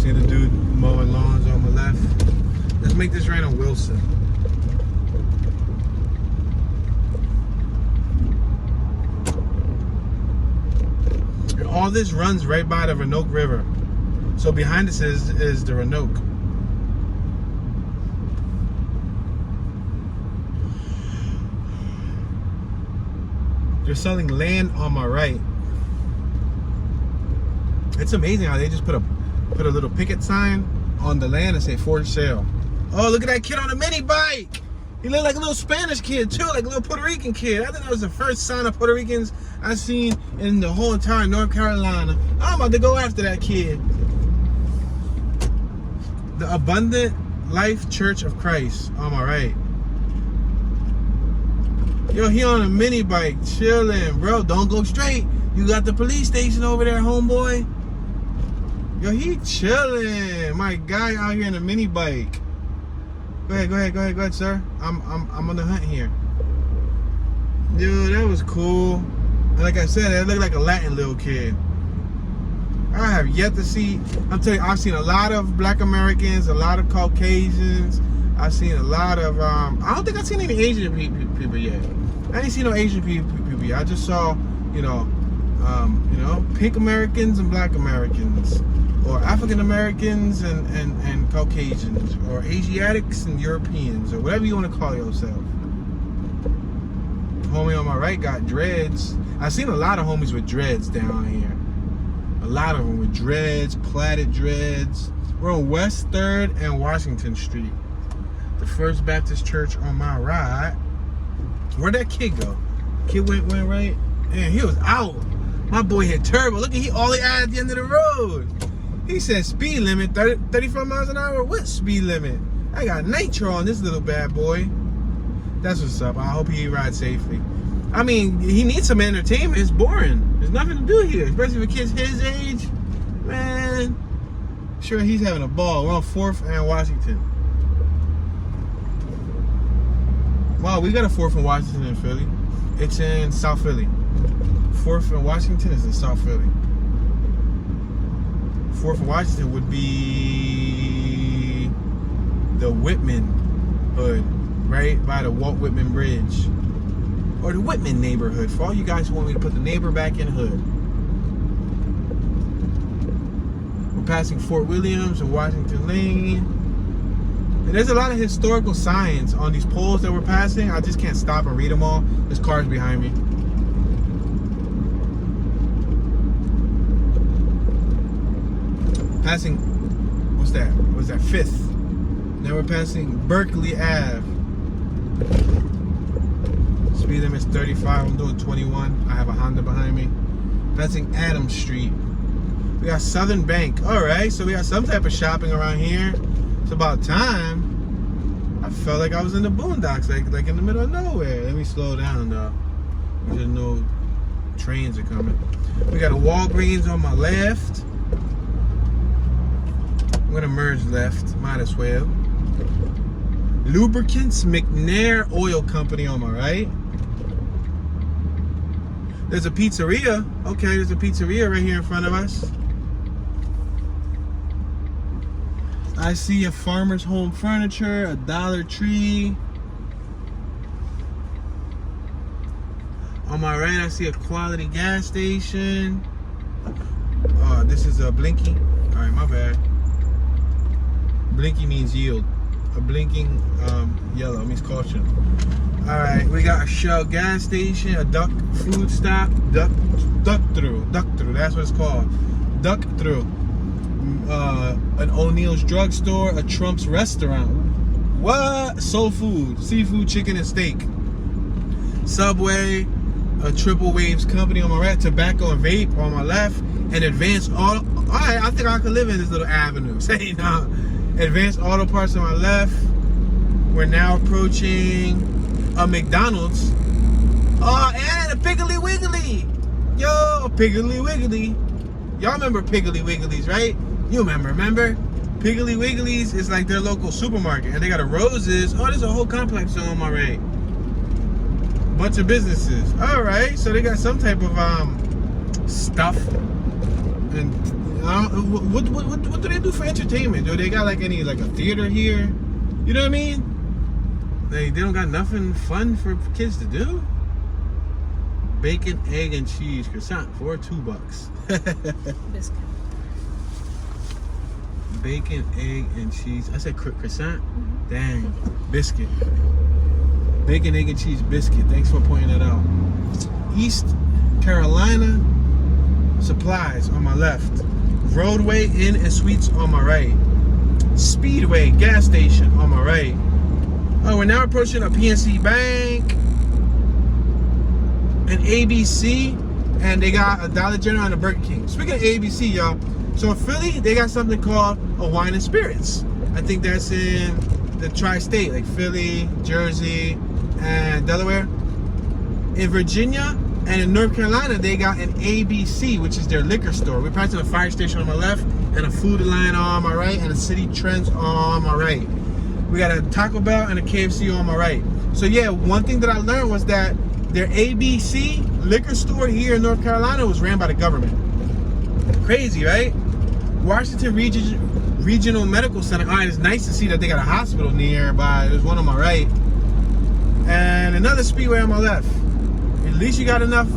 See the dude mowing lawns on my left? Let's make this right on Wilson. And all this runs right by the Roanoke River. So behind us is the Roanoke. They're selling land on my right. It's amazing how they just put a little picket sign on the land and say for sale. Oh, look at that kid on a mini bike. He looked like a little Spanish kid too, like a little Puerto Rican kid. I think that was the first sign of Puerto Ricans I've seen in the whole entire North Carolina. I'm about to go after that kid. The Abundant Life Church of Christ on my right. Yo, he on a mini bike, chilling, bro. Don't go straight. You got the police station over there, homeboy. Yo, he chilling. My guy out here in a mini bike. Go ahead, sir. I'm on the hunt here. Dude, that was cool. And like I said, it looked like a Latin little kid. I have yet to see. I'm telling you, I've seen a lot of Black Americans, a lot of Caucasians. I've seen a lot of. I don't think I've seen any Asian people yet. I didn't see no Asian people yet. I just saw, pink Americans and Black Americans, or African Americans and Caucasians, or Asiatics and Europeans, or whatever you want to call yourself. Homie on my right got dreads. I've seen a lot of homies with dreads down here. A lot of them with dreads, plaited dreads. We're on West 3rd and Washington Street. The First Baptist Church on my right. Where'd that kid go? Kid went right? Man, he was out. My boy hit turbo. Look at all he had at the end of the road. He said speed limit, 35 miles an hour. What speed limit? I got nitro on this little bad boy. That's what's up. I hope he rides safely. I mean, he needs some entertainment. It's boring. There's nothing to do here, especially for kids his age. Man, sure, he's having a ball. We're on 4th and Washington. Wow, we got a 4th and Washington in Philly. It's in South Philly. 4th and Washington is in South Philly. 4th and Washington would be the Whitman hood, right by the Walt Whitman Bridge, or the Whitman neighborhood, for all you guys who want me to put the neighbor back in hood. We're passing Fort Williams and Washington Lane. And there's a lot of historical signs on these poles that we're passing. I just can't stop and read them all. There's cars behind me. Passing, what's that? 5th. Now we're passing Berkeley Ave. Speed limit is 35. I'm doing 21. I have a Honda behind me. Passing Adams Street. We got Southern Bank. All right, so we got some type of shopping around here. It's about time. I felt like I was in the boondocks, like in the middle of nowhere. Let me slow down though. There's no trains are coming. We got a Walgreens on my left. I'm gonna merge left, might as well. Lubricants McNair Oil Company on my right. There's a pizzeria. Okay, there's a pizzeria right here in front of us. I see a Farmer's Home Furniture, a Dollar Tree. On my right, I see a Quality gas station. Oh, this is a Blinky. All right, my bad. Blinky means yield. A blinking yellow means caution. All right, we got a Shell gas station, a Duck food stop, Duck through. That's what it's called. Duck through. An O'Neill's drugstore, a Trump's restaurant. What? Soul food, seafood, chicken, and steak. Subway, a Triple Waves company on my right, tobacco and vape on my left, and Advanced Auto. All right, I think I could live in this little avenue. Say no. Advanced Auto Parts on my left. We're now approaching a McDonald's. Oh, and a Piggly Wiggly. Yo, Piggly Wiggly. Y'all remember Piggly Wigglies, right? You remember? Piggly Wigglies is like their local supermarket, and they got a Roses. Oh, there's a whole complex on my right. Bunch of businesses. All right, so they got some type of stuff. And what do they do for entertainment? Do they got like a theater here? You know what I mean? They don't got nothing fun for kids to do. Bacon, egg, and cheese croissant for $2. Biscuit. Bacon, egg, and cheese. I said croissant. Dang, biscuit. Bacon, egg, and cheese biscuit. Thanks for pointing that out. East Carolina Supplies on my left. Roadway Inn and Suites on my right. Speedway gas station on my right. Oh, we're now approaching a PNC Bank, an ABC, and they got a Dollar General and a Burger King. Speaking of ABC, y'all, so in Philly, they got something called a Wine and Spirits. I think that's in the tri-state, like Philly, Jersey, and Delaware. In Virginia and in North Carolina, they got an ABC, which is their liquor store. We're passing a fire station on my left, and a Food Line on my right, and a City Trends on my right. We got a Taco Bell and a KFC on my right. So yeah, one thing that I learned was that their ABC liquor store here in North Carolina was ran by the government. Crazy, right? Washington Regional Medical Center. All right, it's nice to see that they got a hospital nearby. There's one on my right. And another speedway on my left. At least you got enough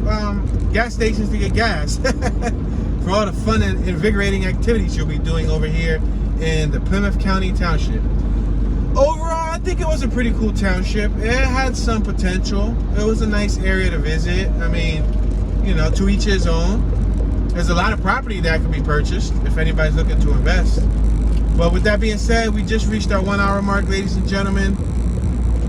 gas stations to get gas for all the fun and invigorating activities you'll be doing over here in the Plymouth County Township. Overall, I think it was a pretty cool township. It had some potential. It was a nice area to visit. I mean, you know, to each his own. There's a lot of property that could be purchased if anybody's looking to invest. But with that being said, we just reached our 1 hour mark, ladies and gentlemen.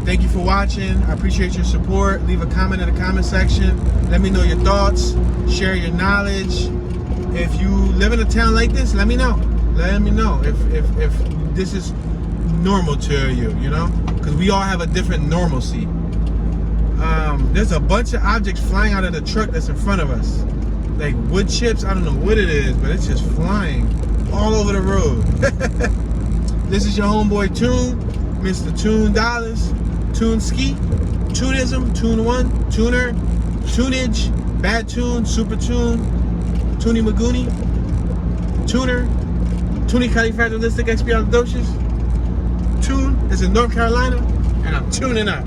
Thank you for watching. I appreciate your support. Leave a comment in the comment section. Let me know your thoughts. Share your knowledge. If you live in a town like this, let me know. Let me know if this is normal to you, you know? Because we all have a different normalcy. There's a bunch of objects flying out of the truck that's in front of us. Like wood chips, I don't know what it is, but it's just flying all over the road. This is your homeboy Tune, Mr. Tune Dollars, Tune Ski, Tunism, Tune One, Tuner, Tunage, Bad Tune, Super Tune, Toonie Magoonie, Tuner, Toonie Califragilistic Expialidocious. Tune is in North Carolina, and I'm tuning up.